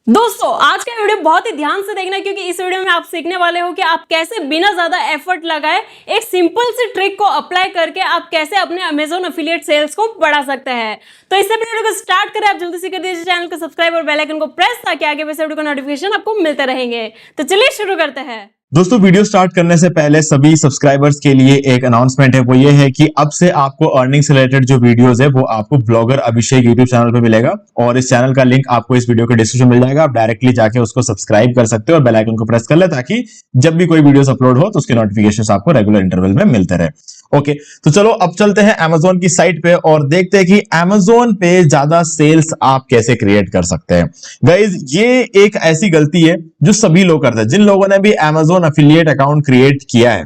दोस्तों आज का वीडियो बहुत ही ध्यान से देखना क्योंकि इस वीडियो में आप सीखने वाले हो कि आप कैसे बिना ज्यादा एफर्ट लगाए एक सिंपल सी ट्रिक को अप्लाई करके आप कैसे अपने अमेजोन अफिलिएट सेल्स को बढ़ा सकते हैं। तो इससे पहले वीडियो को स्टार्ट करें, आप जल्दी से कर दीजिए चैनल को सब्सक्राइब और बेल आइकन को प्रेस ताकि आगे वैसे वीडियो का नोटिफिकेशन आपको मिलते रहेंगे। तो चलिए शुरू करते हैं। दोस्तों वीडियो स्टार्ट करने से पहले सभी सब्सक्राइबर्स के लिए एक अनाउंसमेंट है, वो ये है कि अब से आपको अर्निंग से रिलेटेड जो वीडियोस है वो आपको ब्लॉगर अभिषेक यूट्यूब चैनल पे मिलेगा और इस चैनल का लिंक आपको इस वीडियो के डिस्क्रिप्शन में मिल जाएगा। आप डायरेक्टली जाके उसको सब्सक्राइब कर सकते हो और बेल आइकन को प्रेस कर ले ताकि जब भी कोई वीडियोस अपलोड हो तो उसके नोटिफिकेशन आपको रेगुलर इंटरवल में मिलते रहे। ओके, तो चलो अब चलते हैं अमेजोन की साइट पे और देखते हैं कि अमेजोन पे ज्यादा सेल्स आप कैसे क्रिएट कर सकते हैं। गाइज ये एक ऐसी गलती है जो सभी लोग करते हैं। जिन लोगों ने भी अमेजोन अफिलिएट अकाउंट क्रिएट किया है,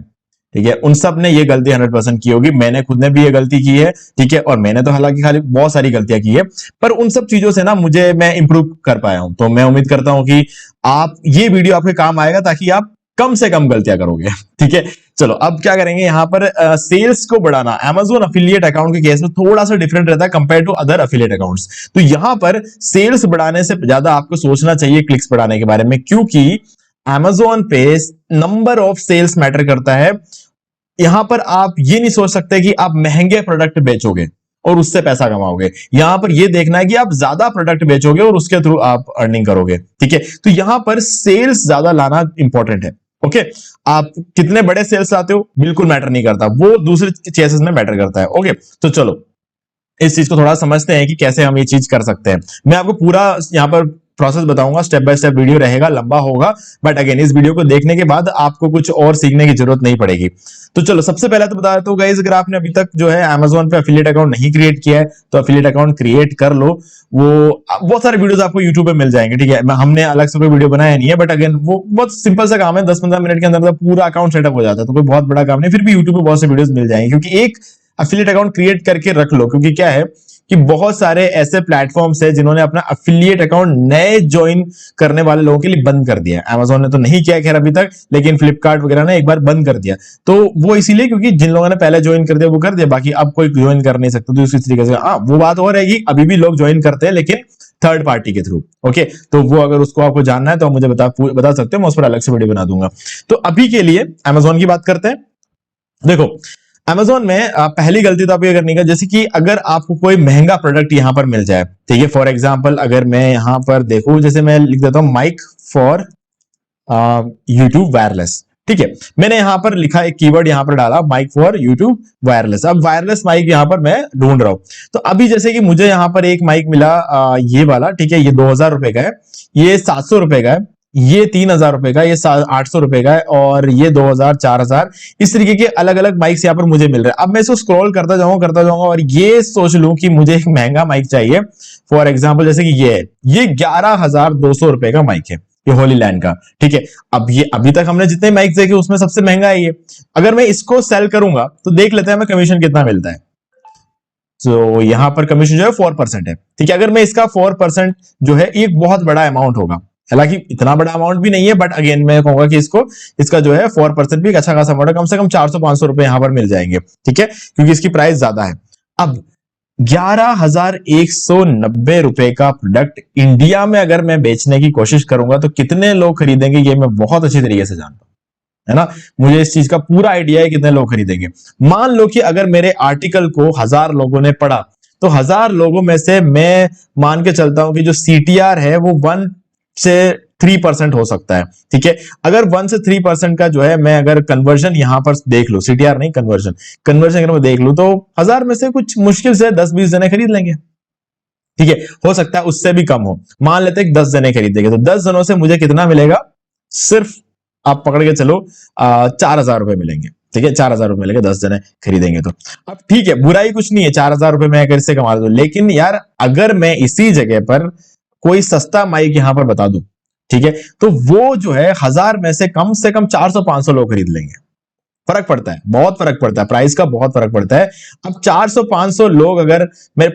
ठीक है, उन सब ने ये गलती 100% की होगी। मैंने खुद ने भी ये गलती की है, ठीक है, और मैंने तो हालांकि खाली बहुत सारी गलतियां की है, पर उन सब चीजों से ना मैं इंप्रूव कर पाया हूं। तो मैं उम्मीद करता हूं कि आप ये वीडियो आपके काम आएगा ताकि आप कम से कम गलतियां करोगे, ठीक है। चलो अब क्या करेंगे, यहां पर सेल्स को बढ़ाना अमेजोन अफिलिएट अकाउंट के केस में थोड़ा सा डिफरेंट रहता है compare to other affiliate accounts. तो यहां पर सेल्स बढ़ाने से ज्यादा आपको सोचना चाहिए क्लिक्स बढ़ाने के बारे में, क्योंकि अमेजोन पे नंबर ऑफ सेल्स मैटर करता है। यहां पर आप ये नहीं सोच सकते कि आप महंगे प्रोडक्ट बेचोगे और उससे पैसा कमाओगे। यहां पर यह देखना है कि आप ज्यादा प्रोडक्ट बेचोगे और उसके थ्रू आप अर्निंग करोगे, ठीक है। तो यहां पर सेल्स ज्यादा लाना इंपॉर्टेंट है। ओके, आप कितने बड़े सेल्स लाते हो बिल्कुल मैटर नहीं करता, वो दूसरे केसेस में मैटर करता है। ओके, तो चलो इस चीज को थोड़ा समझते हैं कि कैसे हम ये चीज कर सकते हैं। मैं आपको पूरा यहां पर प्रोसेस बताऊंगा, स्टेप बाय स्टेप वीडियो रहेगा, लंबा होगा, बट अगेन इस वीडियो को देखने के बाद आपको कुछ और सीखने की जरूरत नहीं पड़ेगी। तो चलो सबसे पहले तो बता देता हूं गाइस, अगर आपने अभी तक जो है अमेजोन पे अफिलिएट अकाउंट नहीं क्रिएट किया है तो अफिलिएट अकाउंट क्रिएट कर लो। वो बहुत सारे वीडियोस आपको यूट्यूब पे मिल जाएंगे, ठीक है। हमने अलग से कोई वीडियो बनाया नहीं है, बट अगेन वो बहुत सिंपल सा काम है, 10-15 मिनट के अंदर पूरा अकाउंट सेटअप हो जाता है। तो कोई बहुत बड़ा काम नहीं, फिर भी यूट्यूब पे बहुत से वीडियोस मिल जाएंगे। क्योंकि एक अफिलिएट अकाउंट क्रिएट करके रख लो, क्योंकि क्या है कि बहुत सारे ऐसे प्लेटफॉर्म्स है जिन्होंने अपना अफिलिएट अकाउंट नए ज्वाइन करने वाले लोगों के लिए बंद कर दिया। अमेजोन ने तो नहीं किया खैर अभी तक, लेकिन फ्लिपकार्ट वगैरह ने एक बार बंद कर दिया। तो वो इसीलिए क्योंकि जिन लोगों ने पहले ज्वाइन कर दिया वो कर दिया, बाकी अब कोई ज्वाइन कर नहीं सकता। तो इसी तरीके से हाँ, वो बात और रहेगी, अभी भी लोग ज्वाइन करते हैं लेकिन थर्ड पार्टी के थ्रू। ओके, तो वो अगर उसको आपको जानना है तो आप मुझे बता सकते हो, मैं उस पर अलग से वीडियो बना दूंगा। तो अभी के लिए अमेजोन की बात करते हैं। देखो अमेजोन में पहली गलती तो आप ये करनी है, जैसे कि अगर आपको कोई महंगा प्रोडक्ट यहां पर मिल जाए, ठीक है। फॉर एग्जांपल अगर मैं यहां पर देखूं, जैसे मैं लिख देता हूं माइक फॉर यूट्यूब वायरलेस, ठीक है। मैंने यहां पर लिखा एक कीवर्ड यहां पर डाला माइक फॉर यूट्यूब वायरलेस। अब वायरलेस माइक यहां पर मैं ढूंढ रहा हूं। तो अभी जैसे कि मुझे यहां पर एक माइक मिला, ये वाला, ठीक है। ये 2000 रुपए का है, ये 700 रुपए का है, ये 3000 रुपए का, ये 800 रुपए का है, और ये 2000, 4000, इस तरीके के अलग अलग माइक्स यहाँ पर मुझे मिल रहे हैं। अब मैं इसको स्क्रॉल करता जाऊंगा और ये सोच लूं कि मुझे एक महंगा माइक चाहिए। फॉर एग्जांपल जैसे कि ये 11,200 रुपए का माइक है, ये होली लैंड का, ठीक है। अब ये अभी तक हमने जितने माइक्स देखे उसमें सबसे महंगा है ये। अगर मैं इसको सेल करूंगा तो देख लेते हैं हमें कमीशन कितना मिलता है। तो यहां पर कमीशन जो है 4% है, ठीक है। अगर मैं इसका 4% जो है, एक बहुत बड़ा अमाउंट होगा, हालांकि इतना बड़ा अमाउंट भी नहीं है, बट अगेन मैं कहूंगा कि इसका जो है 4% भी एक अच्छा खासा अमाउंट है, कम से कम 400-500 रुपए यहां पर मिल जाएंगे, ठीक है, क्योंकि इसकी प्राइस ज्यादा है। अब 11,190 रुपए का प्रोडक्ट इंडिया में अगर मैं बेचने की कोशिश करूंगा तो कितने लोग खरीदेंगे ये मैं बहुत अच्छी तरीके से जानता हूं, है ना। मुझे इस चीज का पूरा आइडिया है कितने लोग खरीदेंगे। मान लो कि अगर मेरे आर्टिकल को 1000 लोगों ने पढ़ा तो 1000 लोगों में से मैं मान के चलता हूं कि जो CTR है वो 1 से 3% हो सकता है, ठीक है। अगर 1 से 3% का जो है, मैं अगर कन्वर्जन यहां पर देख लूं, CTR नहीं कन्वर्जन अगर मैं देख लूं तो 1000 में से कुछ मुश्किल से 10-20 जने खरीद लेंगे, ठीक है। हो सकता है उससे भी कम हो, मान लेते हैं 10 जने खरीदेंगे तो 10 जनों से मुझे कितना मिलेगा, सिर्फ आप पकड़ के चलो 4000 रुपए मिलेंगे, ठीक है। 4000 रुपए मिलेंगे 10 जने खरीदेंगे तो। अब ठीक है, बुराई कुछ नहीं है, 4000 रुपए मैं अगर इससे कमा दूं, लेकिन यार अगर मैं इसी जगह पर कोई सस्ता माइक यहां पर बता दूं, ठीक है, तो वो जो है 1000 में से कम 400-500 लोग खरीद लेंगे। फर्क पड़ता है, बहुत फर्क पड़ता है, प्राइस का बहुत फर्क पड़ता है। अब 400-500 लोग अगर मैं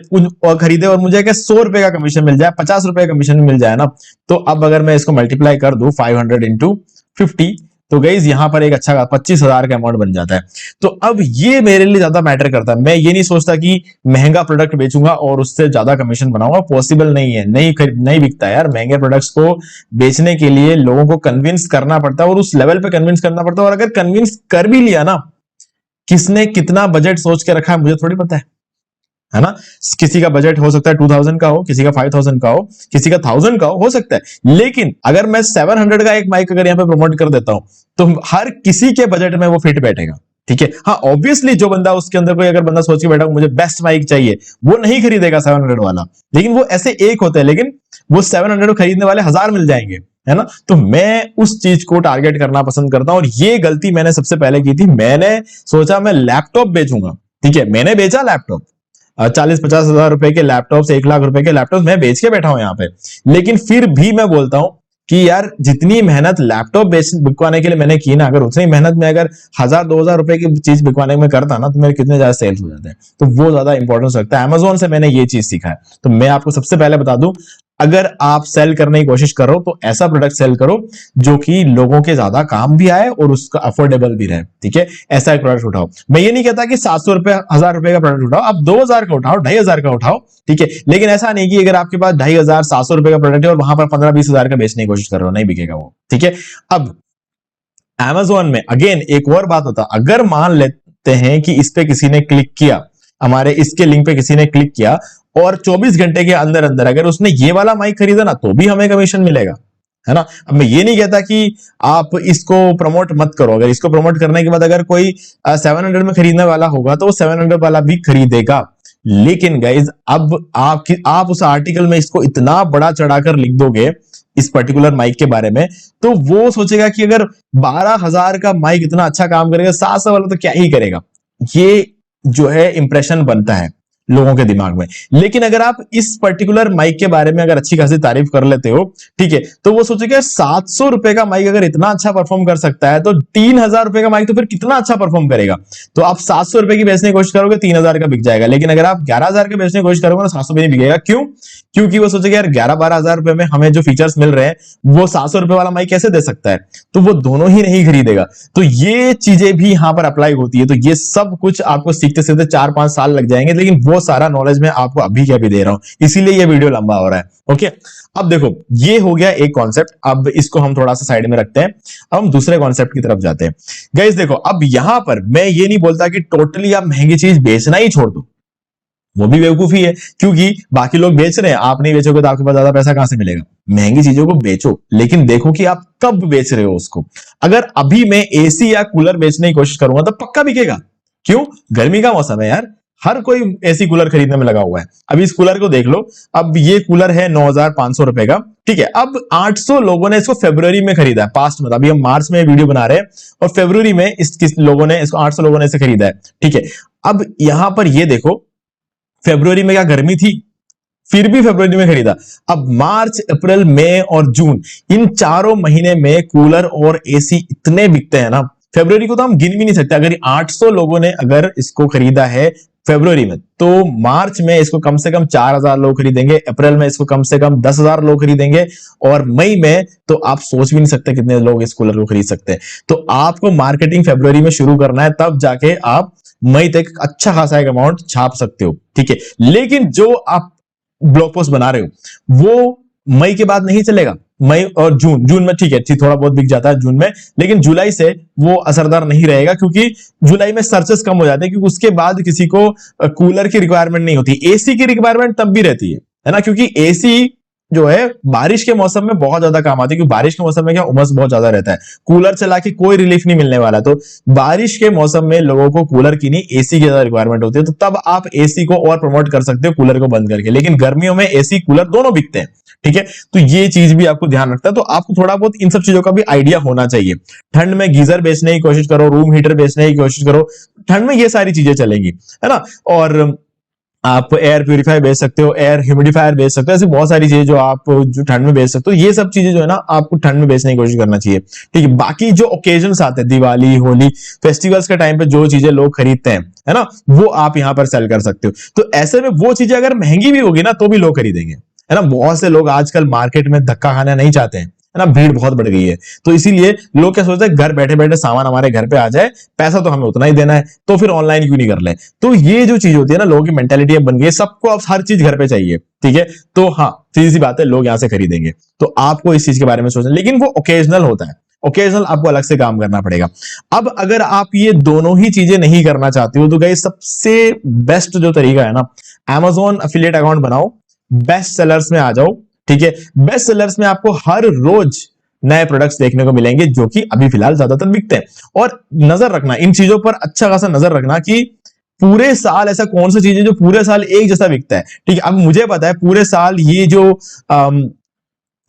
खरीदे और मुझे 100 रुपए का कमीशन मिल जाए, 50 रुपए का कमीशन मिल जाए ना, तो अब अगर मैं इसको मल्टीप्लाई कर दूं 500 into 50, तो गाइज यहाँ पर एक अच्छा 25,000 का अमाउंट बन जाता है। तो अब ये मेरे लिए ज्यादा मैटर करता है। मैं ये नहीं सोचता कि महंगा प्रोडक्ट बेचूंगा और उससे ज्यादा कमीशन बनाऊंगा, पॉसिबल नहीं है, नहीं बिकता यार। महंगे प्रोडक्ट्स को बेचने के लिए लोगों को कन्विंस करना पड़ता है और उस लेवल पे कन्विंस करना पड़ता है। और अगर कन्विंस कर भी लिया ना, किसने कितना बजट सोच के रखा है मुझे थोड़ी पता है ना। किसी का बजट हो सकता है 2000 का हो, किसी का 5000 का हो, किसी का 1000 का हो सकता है। लेकिन अगर मैं 700 का एक माइक अगर यहाँ पे प्रमोट कर देता हूं तो हर किसी के बजट में वो फिट बैठेगा, ठीक है। हाँ ऑब्वियसली जो बंदा उसके अंदर कोई अगर बंदा सोच के बैठा मुझे बेस्ट माइक चाहिए, वो नहीं खरीदेगा 700 वाला। लेकिन वो ऐसे एक होते हैं, लेकिन वो 700 खरीदने वाले 1000 मिल जाएंगे, है ना। तो मैं उस चीज को टारगेट करना पसंद करता हूं और ये गलती मैंने सबसे पहले की थी। मैंने सोचा मैं लैपटॉप बेचूंगा, ठीक है। मैंने बेचा लैपटॉप 40-50 हजार रुपए के लैपटॉप, 1 लाख रुपए के लैपटॉप मैं बेच के बैठा हूं यहाँ पे। लेकिन फिर भी मैं बोलता हूं कि यार जितनी मेहनत लैपटॉप बिकवाने के लिए मैंने की ना, अगर उतनी मेहनत में अगर 1000-2000 रुपए की चीज बिकवाने में करता ना तो मेरे कितने ज्यादा सेल्स हो जाते हैं। तो वो ज्यादा इंपॉर्टेंस रखता है। अमेजोन से मैंने ये चीज सीखा है। तो मैं आपको सबसे पहले बता दूं, अगर आप सेल करने की कोशिश करो तो ऐसा प्रोडक्ट सेल करो जो कि लोगों के ज्यादा काम भी आए और उसका अफोर्डेबल भी रहे, ठीक है। ऐसा एक प्रोडक्ट उठाओ। मैं ये नहीं कहता कि 700 रुपए 1000 रुपए का प्रोडक्ट उठाओ, आप 2000 का उठाओ, 2500 का उठाओ, ठीक है। लेकिन ऐसा नहीं कि अगर आपके पास 2500 700 रुपए का प्रोडक्ट है और वहां पर 15-20 हजार का बेचने की कोशिश कर रहे हो, नहीं बिकेगा वो, ठीक है। अब Amazon में अगेन एक और बात होता, अगर मान लेते हैं कि इस पे किसी ने क्लिक किया, हमारे इसके लिंक पे किसी ने क्लिक किया और 24 घंटे के अंदर अंदर अगर उसने ये वाला माइक खरीदा ना तो भी हमें कमीशन मिलेगा, है ना। अब मैं ये नहीं कहता कि आप इसको प्रमोट मत करो। अगर इसको प्रमोट करने के बाद अगर कोई 700 में खरीदने वाला होगा तो वो 700 वाला भी खरीदेगा। लेकिन गाइज अब आप उस आर्टिकल में इसको इतना बड़ा चढ़ाकर लिख दोगे इस पर्टिकुलर माइक के बारे में, तो वो सोचेगा कि अगर 12,000 का माइक इतना अच्छा काम करेगा, 700 वाला तो क्या ही करेगा। ये जो है इंप्रेशन बनता है लोगों के दिमाग में। लेकिन अगर आप इस पर्टिकुलर माइक के बारे में अगर अच्छी खासी तारीफ कर लेते हो, ठीक है, तो वो सोचेगा 700 रुपए का माइक अगर इतना अच्छा परफॉर्म कर सकता है तो 3000 रुपए का माइक तो फिर कितना अच्छा परफॉर्म करेगा। तो आप 700 रुपए की बेचने की कोशिश करोगे 3000 का बिक जाएगा। लेकिन अगर आप 11,000 के बेचने की कोशिश करोगे तो 700 नहीं बिकेगा। क्यों? क्योंकि वो सोचेगा यार 11-12 हजार रुपए में हमें जो फीचर्स मिल रहे हैं वो 700 रुपए वाला माइक कैसे दे सकता है, तो वो दोनों ही नहीं खरीदेगा। तो ये चीजें भी यहां पर अप्लाई होती है। तो ये सब कुछ आपको सीखते सीखते 4-5 साल लग जाएंगे, लेकिन वो सारा नॉलेज मैं आपको अभी क्या भी दे रहा हूं, इसीलिए ये वीडियो लंबा हो रहा है। ओके, अब देखो ये हो गया एक कॉन्सेप्ट। अब इसको हम थोड़ा सा साइड में रखते हैं, अब हम दूसरे कॉन्सेप्ट की तरफ जाते हैं। गाइस देखो, अब यहां पर मैं ये नहीं बोलता कि टोटली आप महंगी चीज बेचना ही छोड़ दो, वो भी बेवकूफी है, क्योंकि बाकी लोग बेच रहे हैं, आप नहीं बेचोगे तो आपके पास ज्यादा पैसा कहां से मिलेगा। महंगी चीजों को बेचो, लेकिन देखो कि आप कब बेच रहे हो उसको। अगर अभी मैं एसी या कूलर बेचने की कोशिश करूंगा तो पक्का बिकेगा। क्यों? गर्मी का मौसम है यार, हर कोई एसी कूलर खरीदने में लगा हुआ है। अभी इस कूलर को देख लो, अब ये कूलर है 9,500 रुपए का, ठीक है। अब 800 लोगों ने इसको फरवरी में खरीदा है, पास्ट में, अभी हम मार्च में वीडियो बना रहे हैं और फरवरी में लोगों ने इसको 800 लोगों ने इसे खरीदा है, ठीक है। अब यहां पर ये देखो, फरवरी में क्या गर्मी थी, फिर भी फरवरी में खरीदा। अब मार्च, अप्रैल, मई और जून, इन चारों महीने में कूलर और एसी इतने बिकते हैं ना, फरवरी को तो हम गिन भी नहीं सकते। अगर 800 लोगों ने अगर इसको खरीदा है फरवरी में, तो मार्च में इसको कम से कम 4,000 लोग खरीदेंगे, अप्रैल में इसको कम से कम 10,000 लोग खरीदेंगे और मई में तो आप सोच भी नहीं सकते कितने लोग इस कूलर को खरीद सकते हैं। तो आपको मार्केटिंग फरवरी में शुरू करना है, तब जाके आप मई तक अच्छा खासा एक अमाउंट छाप सकते हो, ठीक है। लेकिन जो आप ब्लॉग पोस्ट बना रहे हो वो मई के बाद नहीं चलेगा। मई और जून में ठीक है, थोड़ा बहुत बिक जाता है जून में, लेकिन जुलाई से वो असरदार नहीं रहेगा, क्योंकि जुलाई में सर्चेस कम हो जाते हैं, क्योंकि उसके बाद किसी को कूलर की रिक्वायरमेंट नहीं होती। एसी की रिक्वायरमेंट तब भी रहती है ना, क्योंकि एसी जो है बारिश के मौसम में बहुत ज्यादा काम आती है, क्योंकि बारिश के मौसम में क्या उमस बहुत ज्यादा रहता है, कूलर चला के कोई रिलीफ नहीं मिलने वाला। तो बारिश के मौसम में लोगों को कूलर की नहीं एसी की ज्यादा रिक्वायरमेंट होती है, तो तब आप एसी को और प्रमोट कर सकते हो कूलर को बंद करके। लेकिन गर्मियों में एसी कूलर दोनों बिकते हैं, ठीक है। तो ये चीज भी आपको ध्यान रखता है। तो आपको थोड़ा बहुत इन सब चीजों का भी आइडिया होना चाहिए। ठंड में गीजर बेचने की कोशिश करो, रूम हीटर बेचने की कोशिश करो, ठंड में ये सारी चीजें चलेंगी, है ना। और आप एयर प्यूरिफायर बेच सकते हो, एयर ह्यूमिडिफायर बेच सकते हो, ऐसी बहुत सारी चीजें जो ठंड में बेच सकते हो। ये सब चीजें जो है ना आपको ठंड में बेचने की कोशिश करना चाहिए, ठीक है। बाकी जो ओकेजन्स आते हैं, दिवाली, होली, फेस्टिवल्स के टाइम पे जो चीजें लोग खरीदते हैं, है ना, वो आप यहां पर सेल कर सकते हो। तो ऐसे में वो चीजें अगर महंगी भी होगी ना तो भी लोग खरीदेंगे, है ना। बहुत से लोग आजकल मार्केट में धक्का खाना नहीं चाहते हैं, है ना, भीड़ बहुत बढ़ गई है। तो इसीलिए लोग क्या सोचते हैं, घर बैठे बैठे सामान हमारे घर पे आ जाए, पैसा तो हमें उतना ही देना है, तो फिर ऑनलाइन क्यों नहीं कर ले। तो ये जो चीज होती है ना, लोगों की मेंटेलिटी अब बन गई है, सबको अब हर चीज घर पे चाहिए, ठीक है। तो हाँ, सीधी सी बात है, लोग यहां से खरीदेंगे। तो आपको इस चीज के बारे में सोचना, लेकिन वो ओकेजनल होता है, ओकेजनल आपको अलग से काम करना पड़ेगा। अब अगर आप ये दोनों ही चीजें नहीं करना चाहते हो, तो गाइस सबसे बेस्ट जो तरीका है ना, Amazon एफिलिएट अकाउंट बनाओ, बेस्ट सेलर्स में आ जाओ, ठीक है। बेस्ट सेलर्स में आपको हर रोज नए प्रोडक्ट्स देखने को मिलेंगे, जो कि अभी फिलहाल ज्यादातर बिकते हैं। और नजर रखना इन चीजों पर, अच्छा खासा नजर रखना कि पूरे साल ऐसा कौन सा चीज है जो पूरे साल एक जैसा बिकता है, ठीक है। अब मुझे पता है पूरे साल ये जो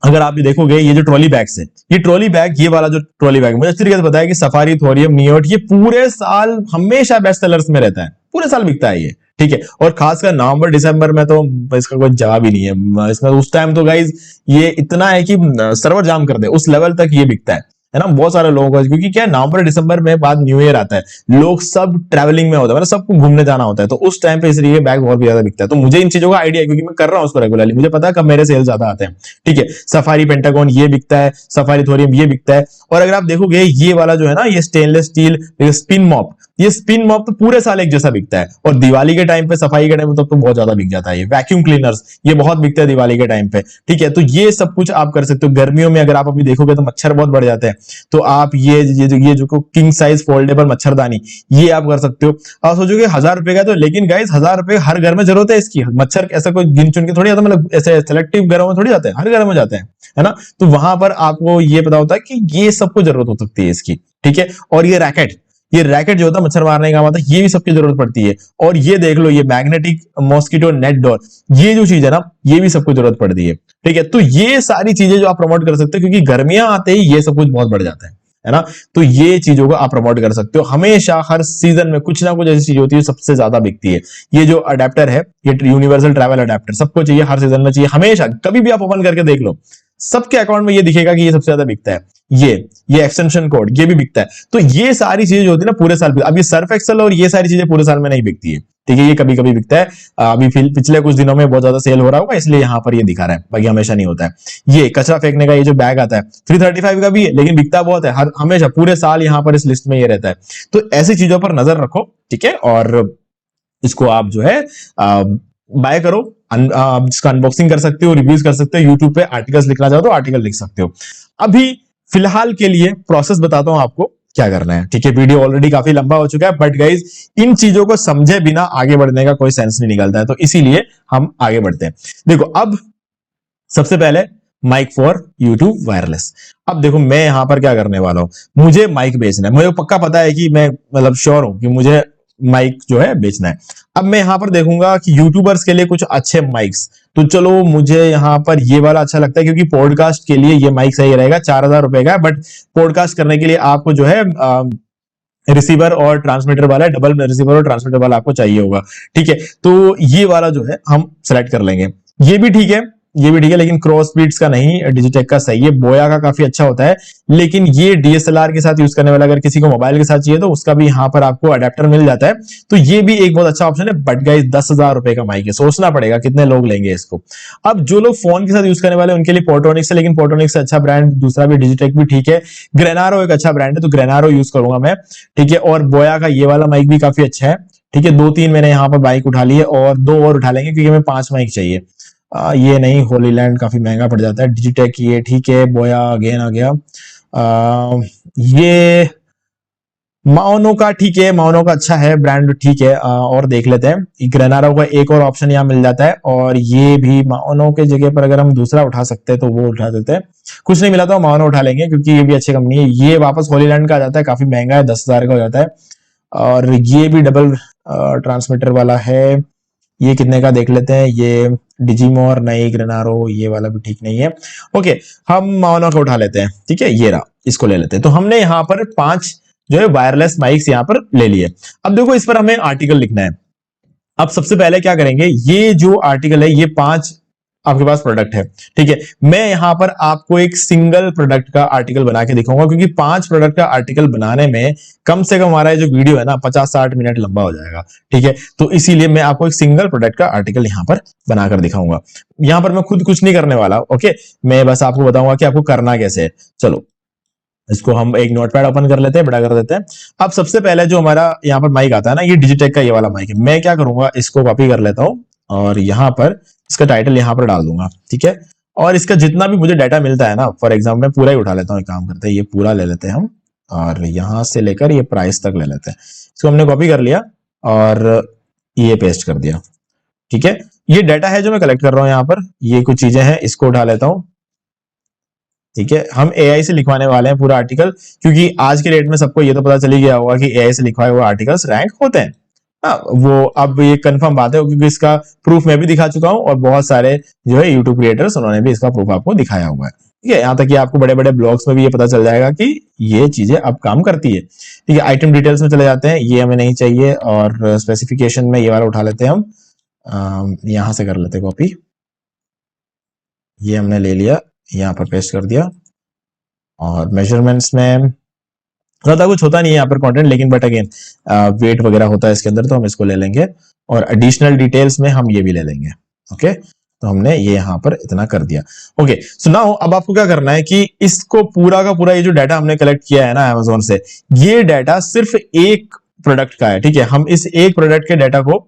अगर आप ये देखोगे, ये जो ट्रॉली बैग्स है, ये ट्रॉली बैग, ये वाला जो ट्रॉली बैग, मुझे अच्छी तरीके से पता है कि सफारी, थोरियम, नियोट, ये पूरे साल हमेशा बेस्ट सेलर्स में रहता है, पूरे साल बिकता है ये, ठीक है। और खासकर नवंबर दिसंबर में तो इसका कोई जवाब ही नहीं है। इसमें उस टाइम तो गाइज ये इतना है कि सर्वर जाम कर दे, उस लेवल तक ये बिकता है ना। बहुत सारे लोगों को, क्योंकि क्या है, नवंबर दिसंबर में बाद न्यू ईयर आता है, लोग सब ट्रैवलिंग में होता है, मतलब सबको घूमने जाना होता है, तो उस टाइम पे इसलिए बैग बहुत ज्यादा बिकता है। तो मुझे इन चीजों का आइडिया है, क्योंकि मैं कर रहा हूँ उसको रेगुलरली, मुझे पता है कब मेरे सेल ज्यादा आते हैं, ठीक है। सफारी पेंटागन ये बिकता है, सफारी थोरियम ये बिकता है। और अगर आप देखोगे ये वाला जो है ना, ये स्टेनलेस स्टील स्पिन मॉप, ये स्पिन मॉप तो पूरे साल एक जैसा बिकता है। और दिवाली के टाइम पे, सफाई के टाइम पे तो बहुत ज्यादा बिक जाता है। ये वैक्यूम क्लीनर्स ये बहुत बिकते हैं दिवाली के टाइम पे, ठीक है। तो ये सब कुछ आप कर सकते हो। गर्मियों में अगर आप अभी देखोगे तो मच्छर बहुत बढ़ जाते हैं, तो आप ये जो किंग साइज फोल्डेबल मच्छरदानी ये आप कर सकते हो। आप सोचोगे 1000 रुपए का, तो लेकिन गाइस 1000 रुपए हर घर में जरूरत है इसकी। मच्छर ऐसा कोई गिन चुन के थोड़ी आता, मतलब ऐसे सेलेक्टिव घरों में थोड़ी जाते हैं, हर घर में जाते हैं, है ना। तो वहां पर आपको ये पता होता है कि ये सबको जरूरत हो सकती है इसकी, ठीक है। और ये रैकेट जो होता है मच्छर मारने का होता है, ये भी सबकी जरूरत पड़ती है। और ये देख लो, ये मैग्नेटिक मॉस्किटो नेट डोर, ये जो चीज है ना, ये भी सबको जरूरत पड़ती है, ठीक है। तो ये सारी चीजें जो आप प्रमोट कर सकते हो, क्योंकि गर्मियां आते ही ये सब कुछ बहुत बढ़ जाता है ना। तो ये चीजों को आप प्रमोट कर सकते हो। हमेशा हर सीजन में कुछ ना कुछ ऐसी चीज होती है सबसे ज्यादा बिकती है। ये जो अडेप्टर है, ये यूनिवर्सल ट्रैवल अडेप्टर, सबको चाहिए, हर सीजन में चाहिए, हमेशा। कभी भी आप ओपन करके देख लो, सबके अकाउंट में ये दिखेगा कि ये सबसे ज्यादा बिकता है। ये एक्सटेंशन कोड ये भी बिकता है। तो ये सारी चीजें जो होती है ना पूरे साल, अब ये सर्फ एक्सेल और ये सारी चीजें पूरे साल में नहीं बिकती है, ठीक है। ये कभी कभी बिकता है। अभी पिछले कुछ दिनों में बहुत ज्यादा सेल हो रहा होगा, इसलिए यहां पर ये दिखा रहा है, बाकी हमेशा नहीं होता है। ये कचरा फेंकने का ये जो बैग आता है 335 का भी है, लेकिन बिकता बहुत है, हमेशा पूरे साल यहां पर इस लिस्ट में ये रहता है। तो ऐसी चीजों पर नजर रखो, ठीक है। और इसको आप जो है बाय करो, इसका अनबॉक्सिंग कर सकते हो, रिव्यूज कर सकते हो, यूट्यूब पे आर्टिकल्स लिखना चाहो तो आर्टिकल लिख सकते हो। अभी फिलहाल के लिए प्रोसेस बताता हूं आपको क्या करना है, ठीक है। वीडियो ऑलरेडी काफी लंबा हो चुका है, बट गाइज इन चीजों को समझे बिना आगे बढ़ने का कोई सेंस नहीं निकलता है, तो इसीलिए हम आगे बढ़ते हैं। देखो, अब सबसे पहले माइक फॉर यूट्यूब वायरलेस। अब देखो, मैं यहां पर क्या करने वाला हूं, मुझे माइक बेचना है। मुझे पक्का पता है कि मैं मतलब श्योर हूं कि मुझे माइक जो है बेचना है। अब मैं यहां पर देखूंगा कि यूट्यूबर्स के लिए कुछ अच्छे माइक्स, तो चलो मुझे यहां पर ये वाला अच्छा लगता है, क्योंकि पॉडकास्ट के लिए ये माइक सही रहेगा। 4000 रुपए का, बट पॉडकास्ट करने के लिए आपको जो है रिसीवर और ट्रांसमीटर वाला, डबल रिसीवर और ट्रांसमीटर वाला आपको चाहिए होगा, ठीक है। तो ये वाला जो है हम सेलेक्ट कर लेंगे। ये भी ठीक है, ये भी ठीक है, लेकिन क्रॉस बीट्स का नहीं, डिजिटेक का सही है। बोया का काफी अच्छा होता है, लेकिन ये डीएसएलआर के साथ यूज करने वाला, अगर किसी को मोबाइल के साथ चाहिए तो उसका भी यहाँ पर आपको अडेप्टर मिल जाता है। तो ये भी एक बहुत अच्छा ऑप्शन है। बट गाइस 10,000 रुपए का माइक है, सोचना पड़ेगा कितने लोग लेंगे इसको। अब जो लोग फोन के साथ यूज करने वाले उनके लिए पोर्टोनिक्स है, लेकिन पोर्टोनिक्स से अच्छा ब्रांड दूसरा भी, डिजिटेक भी ठीक है। ग्रेनारो एक अच्छा ब्रांड है, तो ग्रेनारो यूज करूंगा मैं, ठीक है। और बोया का ये वाला माइक भी काफी अच्छा है, ठीक है। 2-3 मैंने यहाँ पर बाइक उठा ली है, और 2 और उठा लेंगे, क्योंकि हमें 5 माइक चाहिए। ये नहीं, होली लैंड काफी महंगा पड़ जाता है। डिजिटेक ये ठीक है। बोया अगेन आ गया। ये माओनो का ठीक है, माओनो का अच्छा है ब्रांड, ठीक है। और देख लेते हैं, ग्रेनारो का एक और ऑप्शन यहाँ मिल जाता है, और ये भी माओनो के जगह पर अगर हम दूसरा उठा सकते हैं तो वो उठा देते हैं। कुछ नहीं मिला तो माओनो उठा लेंगे, क्योंकि ये भी अच्छी कंपनी है। ये वापस होली लैंड का आ जाता है, काफी महंगा है, 10,000 का हो जाता है। और ये भी डबल ट्रांसमीटर वाला है, ये कितने का देख लेते हैं। ये डिजीमोर नहीं, ग्रेनारो ये वाला भी ठीक नहीं है। ओके, हम माओनो का उठा लेते हैं, ठीक है। ये रहा, इसको ले लेते हैं। तो हमने यहाँ पर 5 जो है वायरलेस माइक्स यहाँ पर ले लिए। अब देखो, इस पर हमें आर्टिकल लिखना है। अब सबसे पहले क्या करेंगे, ये जो आर्टिकल है, ये 5 आपके पास प्रोडक्ट है, ठीक है। मैं यहां पर आपको एक सिंगल प्रोडक्ट का आर्टिकल बना के दिखाऊंगा, क्योंकि 5 प्रोडक्ट का आर्टिकल बनाने में कम से कम हमारा जो वीडियो है ना 50-60 मिनट लंबा हो जाएगा, ठीक है। तो इसीलिए मैं आपको एक सिंगल प्रोडक्ट का आर्टिकल यहां पर बनाकर दिखाऊंगा। यहां पर मैं खुद कुछ नहीं करने वाला, ओके, मैं बस आपको बताऊंगा कि आपको करना कैसे है। चलो इसको हम एक नोटपैड ओपन कर लेते हैं, बड़ा कर देते हैं। अब सबसे पहले जो हमारा यहाँ पर माइक आता है ना, ये डिजिटेक का ये वाला माइक है। मैं क्या करूंगा, इसको कॉपी कर लेता हूं और यहाँ पर इसका टाइटल यहाँ पर डाल दूंगा, ठीक है। और इसका जितना भी मुझे डाटा मिलता है ना, फॉर एग्जाम्पल मैं पूरा ही उठा लेता हूँ, एक काम करते हैं ये पूरा ले लेते हैं हम, और यहां से लेकर ये प्राइस तक ले लेते हैं। इसको हमने कॉपी कर लिया और ये पेस्ट कर दिया, ठीक है। ये डाटा है जो मैं कलेक्ट कर रहा हूं यहाँ पर, ये कुछ चीजें हैं, इसको उठा लेता हूं, ठीक है। हम एआई से लिखवाने वाले हैं पूरा आर्टिकल, क्योंकि आज के डेट में सबको ये तो पता चल ही गया होगा कि एआई से लिखवाए हुए आर्टिकल्स रैंक होते हैं। वो अब ये कंफर्म बात है, क्योंकि इसका प्रूफ मैं भी दिखा चुका हूं और बहुत सारे जो है यूट्यूब क्रिएटर्स उन्होंने भी इसका प्रूफ आपको दिखाया हुआ है, ठीक है। यहाँ तक कि आपको बड़े बड़े ब्लॉग्स में भी ये पता चल जाएगा कि ये चीजें अब काम करती है, ठीक है। आइटम डिटेल्स में चले जाते हैं, ये हमें नहीं चाहिए, और स्पेसिफिकेशन में ये वाला उठा लेते हैं हम, यहां से कर लेते कॉपी, ये हमने ले लिया, यहाँ पर पेस्ट कर दिया। और मेजरमेंट्स में ज्यादा कुछ होता नहीं है यहाँ पर कंटेंट, लेकिन बट अगेन वेट वगैरह होता है इसके अंदर, तो हम इसको ले लेंगे। और एडिशनल डिटेल्स में हम ये भी ले लेंगे, ओके। तो हमने ये यहाँ पर इतना कर दिया, ओके। सो नाउ अब आपको क्या करना है कि इसको पूरा का पूरा ये जो डाटा हमने कलेक्ट किया है ना अमेज़न से, ये डाटा सिर्फ एक प्रोडक्ट का है, ठीक है। हम इस एक प्रोडक्ट के डाटा को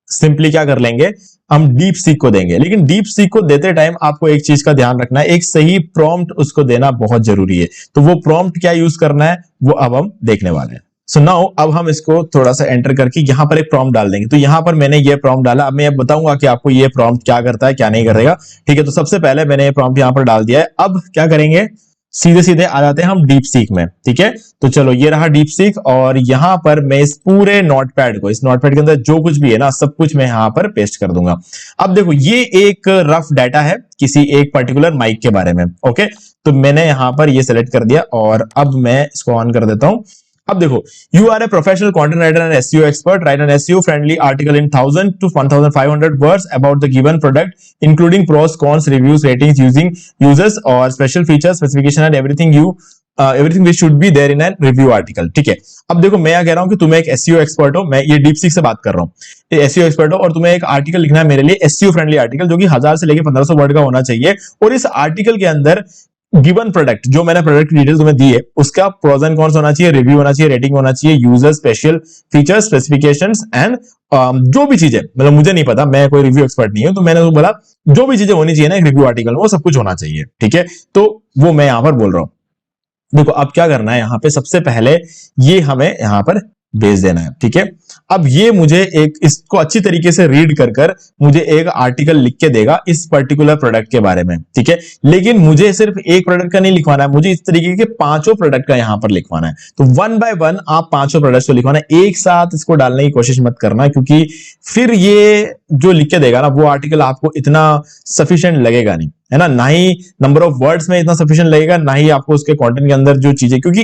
सिंपली क्या कर लेंगे, हम डीप सीक को देंगे। लेकिन डीप सीक को देते टाइम आपको एक चीज का ध्यान रखना है, एक सही प्रॉम्प्ट उसको देना बहुत जरूरी है। तो वो प्रॉम्प्ट क्या यूज करना है वो अब हम देखने वाले हैं। सो नाउ अब हम इसको थोड़ा सा एंटर करके यहां पर एक प्रॉम्प्ट डाल देंगे। तो यहां पर मैंने ये प्रॉम्प्ट डाला, अब मैं बताऊंगा कि आपको ये प्रॉम्प्ट क्या करता है क्या नहीं करेगा, ठीक है। तो सबसे पहले मैंने ये प्रॉम्प्ट यहां पर डाल दिया है। अब क्या करेंगे, सीधे सीधे आ जाते हैं हम डीप सीक में, ठीक है। तो चलो ये रहा डीप सीक, और यहां पर मैं इस पूरे नोटपैड को, इस नोटपैड के अंदर जो कुछ भी है ना सब कुछ मैं यहां पर पेस्ट कर दूंगा। अब देखो ये एक रफ डाटा है किसी एक पर्टिकुलर माइक के बारे में, ओके। तो मैंने यहां पर ये सेलेक्ट कर दिया और अब मैं इसको ऑन कर देता हूं। अब देखो, you are a professional content writer and SEO expert, write an SEO friendly article in 1000 to 1500 words about the given product, including pros, cons, reviews, ratings, using users or special features, specification and everything which should be there in a review article, ठीक है। अब देखो मैं क्या कह रहा हूं कि तुम्हें एक एसईओ एक्सपर्ट हो, मैं ये डीपसीक से बात कर रहा हूं, एसईओ एक्सपर्ट हो और तुम्हें एक आर्टिकल लिखना है मेरे लिए, एसईओ फ्रेंडली आर्टिकल जो कि 1000 से लेकर 1500 वर्ड का होना चाहिए। और इस आर्टिकल के अंदर गिवन प्रोडक्ट जो मैंने प्रोडक्ट की डिटेल्स तुम्हें दी है उसका प्रोज एंड कॉन्स होना चाहिए, रिव्यू होना चाहिए, रेटिंग होना चाहिए, user, special features, specifications and जो भी चीजें, मतलब मुझे नहीं पता, मैं कोई रिव्यू एक्सपर्ट नहीं हूं, तो मैंने तो बोला जो भी चीजें होनी चाहिए ना एक रिव्यू आर्टिकल में वो सब कुछ होना चाहिए, ठीक है। तो वो मैं यहां पर बोल रहा हूं। देखो अब क्या करना है, यहां पे सबसे पहले ये हमें यहां पर भेज देना है, ठीक है। अब ये मुझे एक इसको अच्छी तरीके से रीड कर कर मुझे एक आर्टिकल लिख के देगा इस पर्टिकुलर प्रोडक्ट के बारे में, ठीक है। लेकिन मुझे सिर्फ एक प्रोडक्ट का नहीं लिखवाना है, मुझे इस तरीके के 5 प्रोडक्ट का यहां पर लिखवाना है। तो 1 by 1 आप 5 प्रोडक्ट को लिखवाना है, एक साथ इसको डालने की कोशिश मत करना, क्योंकि फिर ये जो लिख के देगा ना वो आर्टिकल आपको इतना सफिशिएंट लगेगा नहीं, है ना ही नंबर ऑफ वर्ड्स में इतना सफिशिएंट लगेगा, ना ही आपको उसके कंटेंट के अंदर जो चीजें, क्योंकि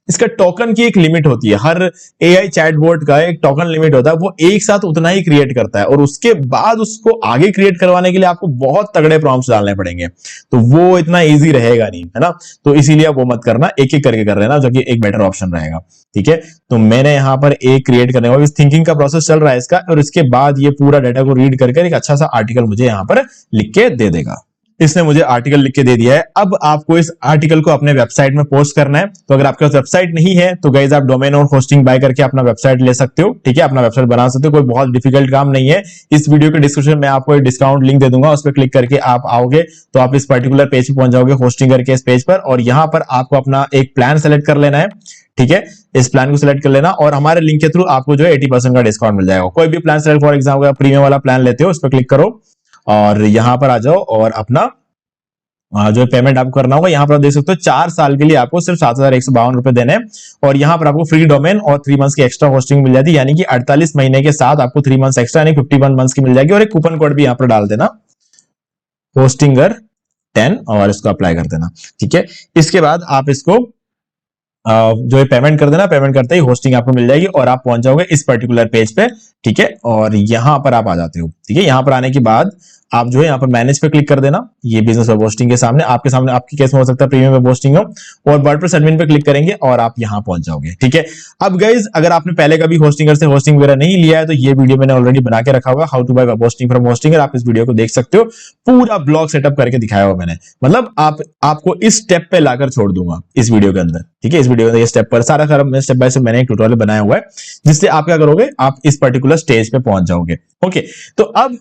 इसका टोकन की एक लिमिट होती है, हर एआई चैटबॉट का एक टोकन लिमिट होता है, वो एक साथ उतना ही क्रिएट करता है और उसके बाद उसको आगे क्रिएट करवाने के लिए आपको बहुत तगड़े प्रॉम्प्ट्स डालने पड़ेंगे, तो वो इतना इजी रहेगा नहीं, है ना। तो इसीलिए वो मत करना, एक एक करके कर लेना, जो कि एक बेटर ऑप्शन रहेगा, ठीक है। तो मैंने यहां पर एक क्रिएट करने वाला, थिंकिंग का प्रोसेस चल रहा है इसका, और इसके बाद ये पूरा डाटा को रीड करके एक अच्छा सा आर्टिकल मुझे यहां पर लिख के दे देगा। इसने मुझे आर्टिकल लिख के दे दिया है। अब आपको इस आर्टिकल को अपने वेबसाइट में पोस्ट करना है। तो अगर आपके पास वेबसाइट नहीं है तो गाइस आप डोमेन और होस्टिंग बाय करके अपना वेबसाइट ले सकते हो, ठीक है, अपना वेबसाइट बना सकते हो, कोई बहुत डिफिकल्ट काम नहीं है। इस वीडियो के डिस्क्रिप्शन में आपको एक डिस्काउंट लिंक दे दूंगा, उस पर क्लिक करके आप आओगे तो आप इस पर्टिकुलर पेज पे पहुंच जाओगे, होस्टिंग करके इस पेज पर, और यहां पर आपको अपना एक प्लान सेलेक्ट कर लेना है, ठीक है। इस प्लान को सिलेक्ट कर लेना और हमारे लिंक के थ्रू आपको जो है 80% का डिस्काउंट मिल जाएगा। कोई भी plan select, for example premium वाला प्लान लेते हो उस पर क्लिक करो और यहां पर आ जाओ और अपना जो पेमेंट आपको करना होगा, यहाँ पर आप देख सकते हो 4 साल के लिए आपको सिर्फ 7,152 रुपए देने हैं, और यहाँ पर आपको फ्री डोमेन और 3 मंथ्स की एक्स्ट्रा होस्टिंग मिल जाती है, यानी कि 48 महीने के साथ आपको 3 मंथ्स एक्स्ट्रा यानी 51 मंथ्स की मिल जाएगी। और एक कूपन कोड भी यहाँ पर डाल देना, होस्टिंगर 10, और इसको अप्लाई कर देना, ठीक है। इसके बाद आप इसको जो है पेमेंट कर देना, पेमेंट करते ही होस्टिंग आपको मिल जाएगी और आप पहुंच जाओगे इस पर्टिकुलर पेज पे, ठीक है। और यहां पर आप आ जाते हो, ठीक है। यहां पर आने के बाद आप जो है यहाँ पर मैनेज पे क्लिक कर देना, ये बिजनेस वेब होस्टिंग के सामने आपके सामने आपके केस में हो सकता है प्रीमियम वेब होस्टिंग हो, और वर्डप्रेस एडमिन पे क्लिक करेंगे और आप यहाँ पहुंच जाओगे। ठीक है, अब गाइज अगर आपने पहले कभी होस्टिंगर से होस्टिंग वगैरह नहीं लिया है तो ये वीडियो मैंने ऑलरेडी बना के रखा होगा, how to buy web hosting from Hostinger, आप इस वीडियो को देख सकते हो, पूरा ब्लॉग सेटअप करके दिखाया हुआ मैंने, मतलब आपको इस स्टेप पे लाकर छोड़ दूंगा इस वीडियो के अंदर। ठीक है, इस वीडियो में स्टेप पर सारा स्टेप बाय स्टेप मैंने एक ट्यूटोरियल बनाया हुआ है, जिससे आप क्या करोगे, आप इस पर्टिकुलर स्टेज पे पहुंच जाओगे। ओके, तो अब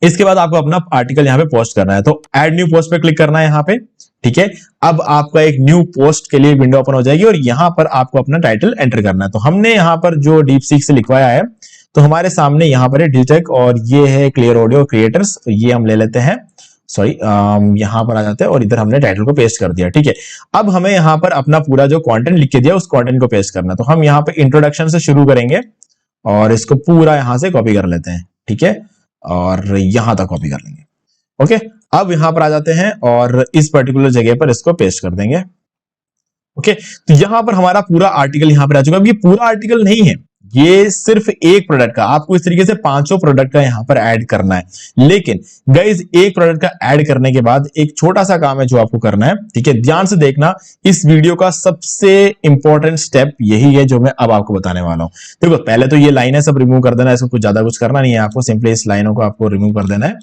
इसके बाद आपको अपना आर्टिकल यहाँ पे पोस्ट करना है, तो ऐड न्यू पोस्ट पे क्लिक करना है यहाँ पे। ठीक है, अब आपका एक न्यू पोस्ट के लिए विंडो ओपन हो जाएगी और यहाँ पर आपको अपना टाइटल एंटर करना है। तो हमने यहाँ पर जो डीपसीक से लिखवाया है, तो हमारे सामने यहाँ पर है डिजिटेक और ये है क्लियर ऑडियो क्रिएटर्स, तो ये हम ले लेते हैं, सॉरी यहां पर आ जाते हैं और इधर हमने टाइटल को पेस्ट कर दिया। ठीक है, अब हमें यहाँ पर अपना पूरा जो कंटेंट लिख के दिया उस कंटेंट को पेस्ट करना है। तो हम यहाँ पे इंट्रोडक्शन से शुरू करेंगे और इसको पूरा यहां से कॉपी कर लेते हैं। ठीक है, और यहां तक कॉपी कर लेंगे। ओके, अब यहां पर आ जाते हैं और इस पर्टिकुलर जगह पर इसको पेस्ट कर देंगे। ओके, तो यहां पर हमारा पूरा आर्टिकल यहां पर आ चुका है। अब ये पूरा आर्टिकल नहीं है, ये सिर्फ एक प्रोडक्ट का, आपको इस तरीके से 500 प्रोडक्ट का यहां पर ऐड करना है। लेकिन गाइज एक प्रोडक्ट का ऐड करने के बाद एक छोटा सा काम है जो आपको करना है। ठीक है, ध्यान से देखना, इस वीडियो का सबसे इंपॉर्टेंट स्टेप यही है जो मैं अब आपको बताने वाला हूं। देखो, पहले तो ये लाइन है सब रिमूव कर देना है, इसको कुछ ज्यादा कुछ करना नहीं है आपको, सिंपली इस लाइनों को आपको रिमूव कर देना है।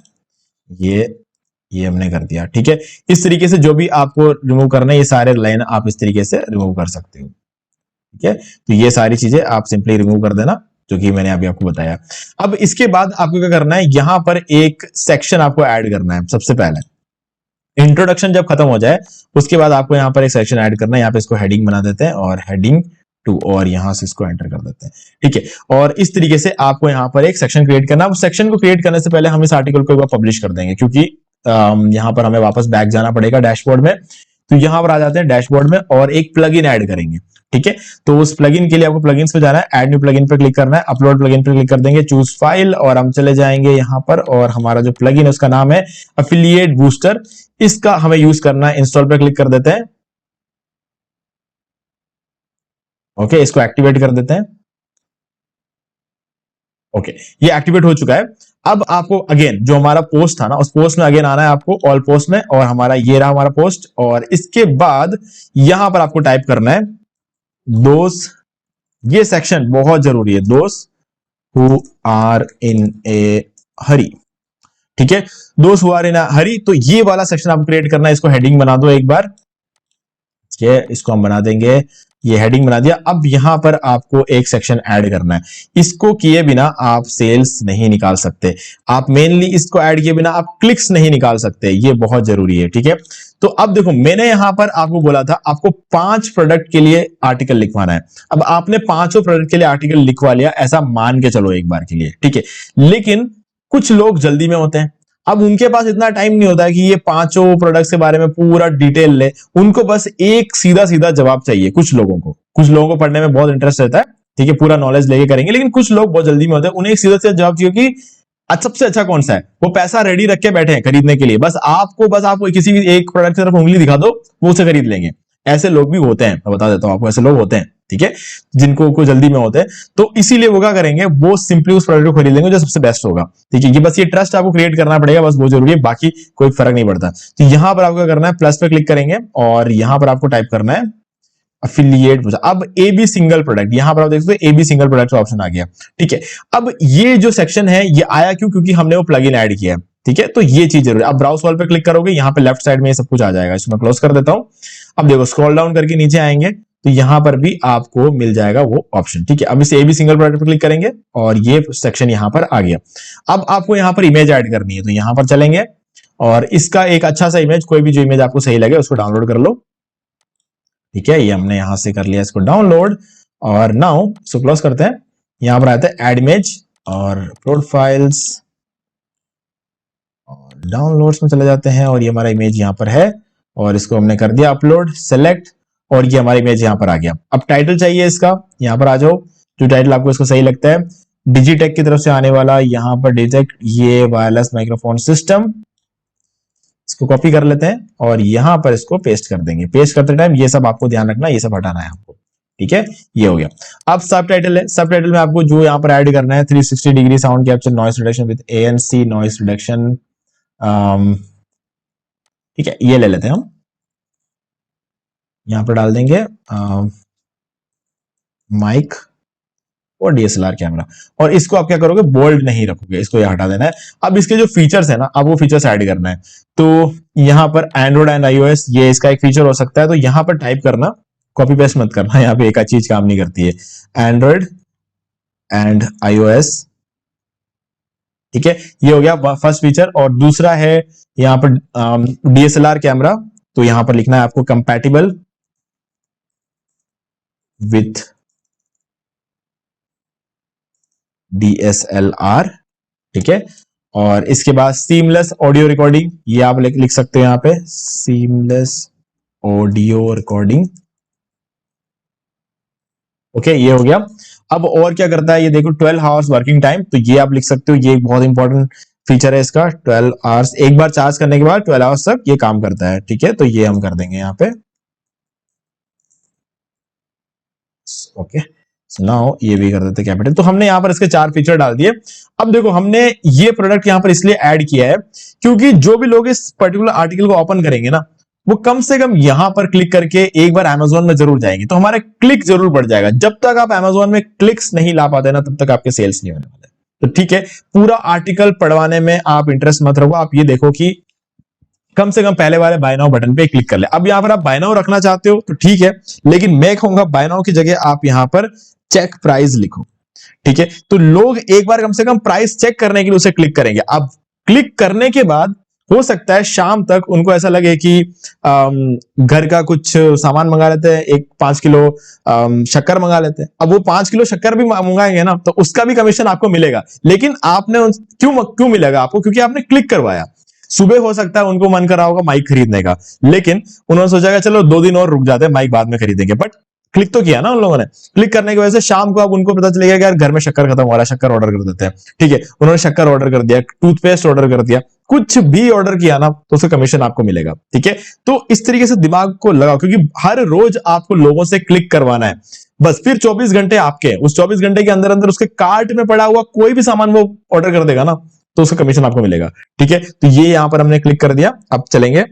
ये हमने कर दिया। ठीक है, इस तरीके से जो भी आपको रिमूव करना है, ये सारे लाइन आप इस तरीके से रिमूव कर सकते हो। ठीक है, तो ये सारी चीजें आप सिंपली रिमूव कर देना, जो कि मैंने अभी आपको बताया। अब इसके बाद आपको क्या करना है, यहां पर एक सेक्शन आपको ऐड करना है। सबसे पहले इंट्रोडक्शन जब खत्म हो जाए उसके बाद आपको यहां पर एक सेक्शन ऐड करना है। यहाँ पे इसको हेडिंग बना देते हैं और हेडिंग 2 और यहां से इसको एंटर कर देते हैं। ठीक है, और इस तरीके से आपको यहां पर एक सेक्शन क्रिएट करना है। उस सेक्शन को क्रिएट करने से पहले हम इस आर्टिकल को एक बार पब्लिश कर देंगे, क्योंकि यहां पर हमें वापस बैक जाना पड़ेगा डैशबोर्ड में। तो यहां पर आ जाते हैं डैशबोर्ड में और एक प्लगइन ऐड करेंगे। ठीक है, तो उस प्लगइन के लिए आपको प्लगइन्स पे जाना है, ऐड न्यू प्लगइन पे क्लिक करना है, अपलोड प्लगइन पे क्लिक कर देंगे, चूज फाइल, और हम चले जाएंगे यहां पर और हमारा जो प्लगइन है उसका नाम है एफिलिएट बूस्टर। इसका हमें यूज करना है, इंस्टॉल पे क्लिक कर देते हैं। ओके, इसको एक्टिवेट कर देते हैं। ओके, ये एक्टिवेट हो चुका है। अब आपको अगेन जो हमारा पोस्ट था ना, उस पोस्ट में अगेन आना है आपको, ऑल पोस्ट में, और हमारा ये रहा हमारा पोस्ट। और इसके बाद यहां पर आपको टाइप करना है दोस्त, ये सेक्शन बहुत जरूरी है, दोस्त हु आर इन ए हरी। ठीक है, दोस्त हु आर इन ए हरी, तो ये वाला सेक्शन आपको क्रिएट करना है। इसको हेडिंग बना दो एक बार, इसको हम बना देंगे, ये हेडिंग बना दिया। अब यहां पर आपको एक सेक्शन ऐड करना है। इसको किए बिना आप सेल्स नहीं निकाल सकते, आप मेनली इसको ऐड किए बिना आप क्लिक्स नहीं निकाल सकते, ये बहुत जरूरी है। ठीक है, तो अब देखो, मैंने यहां पर आपको बोला था आपको 5 प्रोडक्ट के लिए आर्टिकल लिखवाना है। अब आपने 5 प्रोडक्ट के लिए आर्टिकल लिखवा लिया, ऐसा मान के चलो एक बार के लिए। ठीक है, लेकिन कुछ लोग जल्दी में होते हैं, अब उनके पास इतना टाइम नहीं होता है कि ये 5 प्रोडक्ट्स के बारे में पूरा डिटेल ले, उनको बस एक सीधा सीधा जवाब चाहिए। कुछ लोगों को पढ़ने में बहुत इंटरेस्ट रहता है, ठीक है, पूरा नॉलेज लेके करेंगे, लेकिन कुछ लोग बहुत जल्दी में होते हैं, उन्हें एक सीधा सीधा जवाब चाहिए कि सबसे अच्छा कौन सा है। वो पैसा रेडी रख के बैठे हैं खरीदने के लिए, बस आपको किसी भी एक प्रोडक्ट की तरफ उंगली दिखा दो, वो उसे खरीद लेंगे। ऐसे लोग भी होते हैं, मैं बता देता हूं आपको, ऐसे लोग होते हैं। ठीक है, जिनको को जल्दी में होते हैं, तो इसीलिए वो क्या करेंगे, वो सिंपली उस प्रोडक्ट को खरीद लेंगे जो सबसे बेस्ट होगा। ठीक है, ये बस ये ट्रस्ट आपको क्रिएट करना पड़ेगा, बस वो जरूरी है, बाकी कोई फर्क नहीं पड़ता। तो यहां पर आपको क्या करना है, प्लस पे क्लिक करेंगे और यहां पर आपको टाइप करना है अफिलिएट। अब ए बी सिंगल प्रोडक्ट, यहां पर आप देख सकते हो ए बी सिंगल प्रोडक्ट का ऑप्शन आ गया। ठीक है, अब ये जो सेक्शन है ये आया क्यों, क्योंकि हमने वो प्लगइन ऐड किया है। ठीक है, तो ये चीज जरूरी है। अब ब्राउज वॉल पे क्लिक करोगे, यहाँ पे लेफ्ट साइड में ये सब कुछ आ जाएगा, इसको मैं क्लोज कर देता हूं। अब देखो, स्क्रॉल डाउन करके नीचे आएंगे तो यहां पर भी आपको मिल जाएगा वो ऑप्शन। ठीक है, अब इसे ए बी सिंगल प्रोडक्ट पे क्लिक करेंगे और ये सेक्शन यहां पर आ गया। अब आपको यहां पर इमेज ऐड करनी है, तो यहां पर चलेंगे और इसका एक अच्छा सा इमेज, कोई भी जो इमेज आपको सही लगे उसको डाउनलोड कर लो। ठीक है, ये हमने यहां से कर लिया इसको डाउनलोड, और नाउ इसको क्लोज करते हैं। यहां पर आते हैं ऐड इमेज और अपलोड फाइल्स और डाउनलोड्स में चले जाते हैं और ये हमारा इमेज यहां पर है और इसको हमने कर दिया अपलोड, सेलेक्ट, और ये हमारा इमेज यहां पर आ गया। अब टाइटल चाहिए इसका, यहां पर आ जाओ, जो टाइटल आपको इसको सही लगता है। डिजिटेक की तरफ से आने वाला, यहां पर डिजिटेक ये वायरलेस माइक्रोफोन सिस्टम, इसको कॉपी कर लेते हैं और यहां पर इसको पेस्ट कर देंगे। पेस्ट करते टाइम ये सब आपको ध्यान रखना, ये सब हटाना है आपको। ठीक है, ये हो गया। अब सब टाइटल है, सब टाइटल में आपको जो यहाँ पर ऐड करना है 360 degree sound capture noise reduction with ANC noise reduction ठीक है, ये ले लेते हैं हम, यहां पर डाल देंगे माइक और डीएसएलआर कैमरा, और इसको आप क्या करोगे, बोल्ड नहीं रखोगे, इसको ये हटा देना है। अब इसके जो फीचर्स है ना, अब वो फीचर्स ऐड करना है। तो यहां पर एंड्रॉइड एंड आईओएस, ये इसका एक फीचर हो सकता है, तो यहां पर टाइप करना, कॉपी पेस्ट मत करना, यहाँ पे एक आध चीज काम नहीं करती है, एंड्रॉइड एंड आईओएस। ठीक है, ये हो गया फर्स्ट फीचर। और दूसरा है यहां पर डीएसएलआर कैमरा, तो यहां पर लिखना है आपको कंपैटिबल विथ DSLR। ठीक है, और इसके बाद सीमलेस ऑडियो रिकॉर्डिंग, ये आप लिख सकते हो यहां पे, सीमलेस ऑडियो रिकॉर्डिंग। ओके, ये हो गया। अब और क्या करता है ये देखो, 12 आवर्स वर्किंग टाइम, तो ये आप लिख सकते हो, ये एक बहुत इंपॉर्टेंट फीचर है इसका। 12 आवर्स, एक बार चार्ज करने के बाद 12 आवर्स तक ये काम करता है। ठीक है, तो ये हम कर देंगे यहाँ पे। ओके, नाउ ये भी कर देते कैपिटल। तो हमने यहाँ पर इसके 4 फीचर डाल दिए। अब देखो, हमने ये प्रोडक्ट यहाँ पर इसलिए ऐड किया है क्योंकि जो भी लोग इस पर्टिकुलर आर्टिकल को ओपन करेंगे ना, वो कम से कम यहां पर क्लिक करके एक बार Amazon में जरूर जाएंगे, तो हमारा क्लिक जरूर बढ़ जाएगा। जब तक आप Amazon में क्लिक्स नहीं ला पाते ना, तब तक आपके सेल्स नहीं होने वाले। तो ठीक है, पूरा आर्टिकल पढ़वाने में आप इंटरेस्ट मत रखो, आप ये देखो कि कम से कम पहले वाले बाय नाउ बटन पे क्लिक कर ले। अब यहां पर आप बाय नाउ रखना चाहते हो तो ठीक है, लेकिन मैं कहूंगा बाय नाउ की जगह आप यहां पर चेक प्राइस लिखो। ठीक है, तो लोग एक बार कम से कम प्राइस चेक करने के लिए उसे क्लिक करेंगे। अब क्लिक करने के बाद हो सकता है शाम तक उनको ऐसा लगे कि घर का कुछ सामान मंगा लेते हैं, 5 किलो शक्कर मंगा लेते हैं। अब वो 5 किलो शक्कर भी मंगाएंगे ना, तो उसका भी कमीशन आपको मिलेगा, लेकिन आपने क्यों मिलेगा आपको, क्योंकि आपने क्लिक करवाया। सुबह हो सकता है उनको मन करा होगा माइक खरीदने का, लेकिन उन्होंने सोचा चलो 2 दिन और रुक जाते हैं, माइक बाद में खरीदेंगे, बट क्लिक तो किया ना उन लोगों ने। क्लिक करने की वजह से शाम को अब उनको पता चलेगा कि यार घर में शक्कर खत्म हो रहा है, शक्कर ऑर्डर कर देते हैं। ठीक है, उन्होंने शक्कर ऑर्डर कर दिया, टूथपेस्ट ऑर्डर कर दिया, कुछ भी ऑर्डर किया ना, तो उसका कमीशन आपको मिलेगा। ठीक है, तो इस तरीके से दिमाग को लगाओ, क्योंकि हर रोज आपको लोगों से क्लिक करवाना है। बस फिर 24 घंटे आपके, उस 24 घंटे के अंदर अंदर उसके कार्ट में पड़ा हुआ कोई भी सामान वो ऑर्डर कर देगा ना, तो उसका कमीशन आपको मिलेगा। ठीक है, तो ये यहां पर हमने क्लिक कर दिया। अब चलेंगे,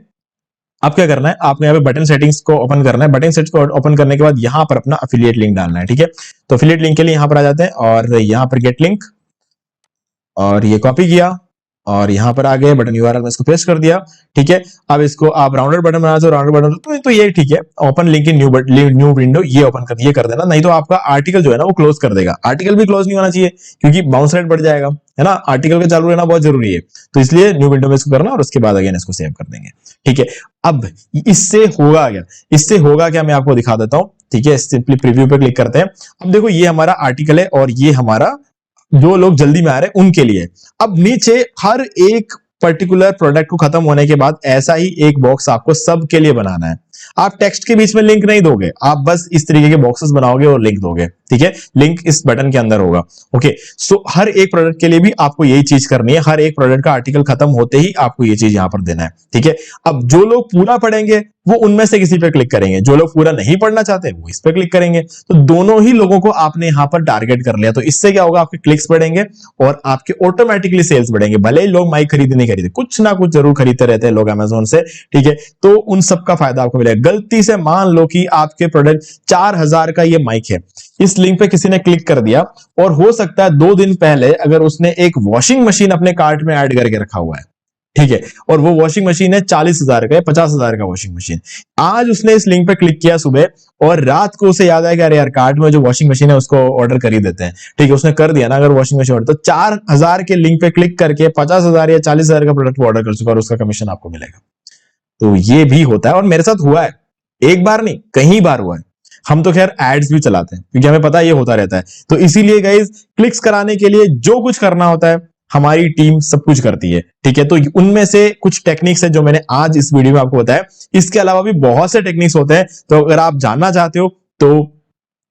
अब क्या करना है, आपने यहाँ पे बटन सेटिंग्स को ओपन करना है। बटन सेटिंग्स को ओपन करने के बाद यहाँ पर अपना अफिलिएट लिंक डालना है। ठीक है, तो अफिलिएट लिंक के लिए यहाँ पर आ जाते हैं और यहाँ पर गेट लिंक, और ये कॉपी किया और यहाँ पर आ गए, बटन यूआरएल में इसको पेस्ट कर दिया। ठीक है, अब इसको आप राउंडेड बटन बना दो, राउंडेड बटन तो ये ठीक है, open link in new window, ये ओपन कर, ये कर देना, नहीं तो आपका आर्टिकल जो है ना वो क्लोज कर देगा। आर्टिकल भी क्लोज नहीं होना चाहिए क्योंकि बाउंस रेट बढ़ जाएगा, है ना, आर्टिकल का चालू रहना बहुत जरूरी है। तो इसलिए न्यू विंडो में इसको करना और उसके बाद अगेन इसको सेव कर देंगे। ठीक है, अब इससे होगा क्या मैं आपको दिखा देता हूं। ठीक है, सिंपली प्रीव्यू पे क्लिक करते हैं। अब देखो ये हमारा आर्टिकल है और ये हमारा जो लोग जल्दी में आ रहे हैं उनके लिए। अब नीचे हर एक पर्टिकुलर प्रोडक्ट को खत्म होने के बाद ऐसा ही एक बॉक्स आपको सबके लिए बनाना है। आप टेक्स्ट के बीच में लिंक नहीं दोगे, आप बस इस तरीके के बॉक्सेस बनाओगे और लिंक दोगे। ठीक है, लिंक इस बटन के अंदर होगा। ओके, सो हर एक प्रोडक्ट के लिए भी आपको यही चीज करनी है। हर एक प्रोडक्ट का आर्टिकल खत्म होते ही आपको ये चीज यहां पर देना है। ठीक है, अब जो लोग पूरा पढ़ेंगे वो उनमें से किसी पे क्लिक करेंगे, जो लोग पूरा नहीं पढ़ना चाहते वो इस पे क्लिक करेंगे। तो दोनों ही लोगों को आपने यहां पर टारगेट कर लिया। तो इससे क्या होगा, आपके क्लिक्स बढ़ेंगे और आपके ऑटोमेटिकली सेल्स बढ़ेंगे। भले ही लोग माइक खरीदे नहीं खरीदे, कुछ ना कुछ जरूर खरीदते रहते हैं लोग अमेजोन से। ठीक है, तो उन सब का फायदा आपको मिलेगा। गलती से मान लो कि आपके प्रोडक्ट 4000 का ये माइक है, इस लिंक पे किसी ने क्लिक कर दिया और हो सकता है 2 दिन पहले अगर उसने एक वॉशिंग मशीन अपने कार्ट में ऐड करके रखा हुआ है, ठीक है, और वो वॉशिंग मशीन है 40,000 का, 50,000 का वॉशिंग मशीन। आज उसने इस लिंक पे क्लिक किया सुबह और रात को उसे याद आया कि अरे यार कार्ट में जो वॉशिंग मशीन है उसको ऑर्डर कर ही देते हैं। ठीक है, उसने कर दिया ना अगर वॉशिंग मशीन ऑर्डर, तो 4000 के लिंक पे क्लिक करके 50,000 या 40,000 का प्रोडक्ट ऑर्डर कर चुका और उसका कमीशन आपको मिलेगा। तो ये भी होता है और मेरे साथ हुआ है, एक बार नहीं कई बार हुआ है। हम तो खैर एड्स भी चलाते हैं क्योंकि हमें पता है ये होता रहता है। तो इसीलिए गाइस क्लिक्स कराने के लिए जो कुछ करना होता है हमारी टीम सब कुछ करती है। ठीक है, तो उनमें से कुछ टेक्निक्स है जो मैंने आज इस वीडियो में आपको बताया। इसके अलावा भी बहुत से टेक्निक्स होते हैं, तो अगर आप जानना चाहते हो तो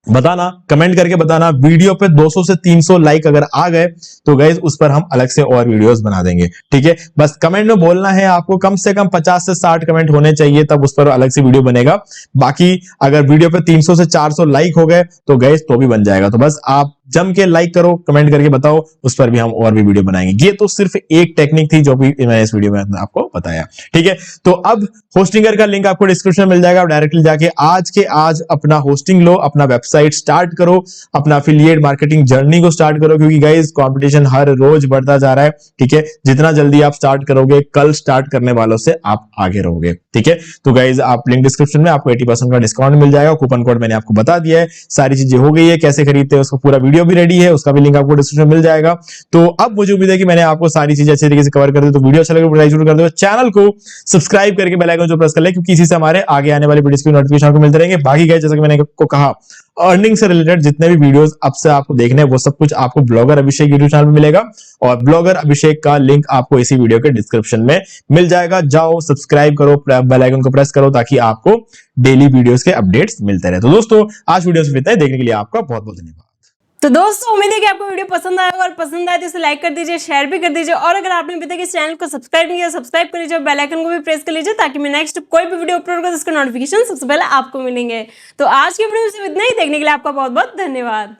बताना, कमेंट करके बताना। वीडियो पे 200 से 300 लाइक अगर आ गए तो गाइस उस पर हम अलग से और वीडियोस बना देंगे। ठीक है, बस कमेंट में बोलना है आपको, कम से कम 50 से 60 कमेंट होने चाहिए, तब उस पर अलग से वीडियो बनेगा। बाकी अगर वीडियो पे 300 से 400 लाइक हो गए तो गाइस तो भी बन जाएगा। तो बस आप जम के लाइक करो, कमेंट करके बताओ, उस पर भी हम और भी वीडियो बनाएंगे। ये तो सिर्फ एक टेक्निक थी जो भी मैंने इस वीडियो में आपको बताया। ठीक है, तो अब होस्टिंगर का लिंक आपको डिस्क्रिप्शन में मिल जाएगा, डायरेक्टली जाके आज के आज अपना होस्टिंग लो, अपना वेबसाइट स्टार्ट करो, अपना एफिलिएट मार्केटिंग जर्नी को स्टार्ट करो, क्योंकि गाइस कंपटीशन हर रोज बढ़ता जा रहा है। ठीक है, जितना जल्दी आप स्टार्ट करोगे, कल स्टार्ट करने वालों से आप आगे रहोगे। ठीक है, तो गाइस आप लिंक डिस्क्रिप्शन में आपको 80% का डिस्काउंट मिल जाएगा, कूपन कोड मैंने आपको बता दिया है, सारी चीजें हो गई है, कैसे खरीदते हैं उसका पूरा वीडियो भी रेडी है, उसका भी लिंक आपको डिस्क्रिप्शन में मिल जाएगा। तो अब मुझे उम्मीद है कि मैंने आपको सारी चीजें अच्छे तरीके से कवर कर दी। तो वीडियो अच्छा लगे तो लाइक जरूर कर दो, चैनल को सब्सक्राइब करके बेल आइकन जो प्रेस कर ले, क्योंकि इसी से हमारे आगे आने वाली वीडियोस की नोटिफिकेशन आपको मिलते रहेंगे। बाकी गाइस जैसा कि मैंने आपको कहा, अर्निंग से रिलेटेड जितने भी वीडियोस अब से आपको देखने हैं वो सब कुछ आपको ब्लॉगर अभिषेक यूट्यूब चैनल पे मिलेगा, और ब्लॉगर अभिषेक का लिंक आपको इसी वीडियो के डिस्क्रिप्शन में मिल जाएगा। जाओ सब्सक्राइब करो, बेल आइकन को प्रेस करो, ताकि आपको डेली वीडियोस के अपडेट्स मिलते रहे। तो दोस्तों आज वीडियो से इतना ही, देखने के लिए आपका बहुत बहुत धन्यवाद। तो दोस्तों उम्मीद है कि आपको वीडियो पसंद आएगा, और पसंद आए तो इसे लाइक कर दीजिए, शेयर भी कर दीजिए, और अगर आपने अभी तक इस चैनल को सब्सक्राइब नहीं किया, सब्सक्राइब कर लीजिए, बेल आइकन को भी प्रेस कर लीजिए, ताकि मैं नेक्स्ट कोई भी वीडियो अपलोड करूं उसका नोटिफिकेशन सबसे पहले आपको मिलेंगे। तो आज की वीडियो में इतना ही, देखने के लिए आपका बहुत बहुत धन्यवाद।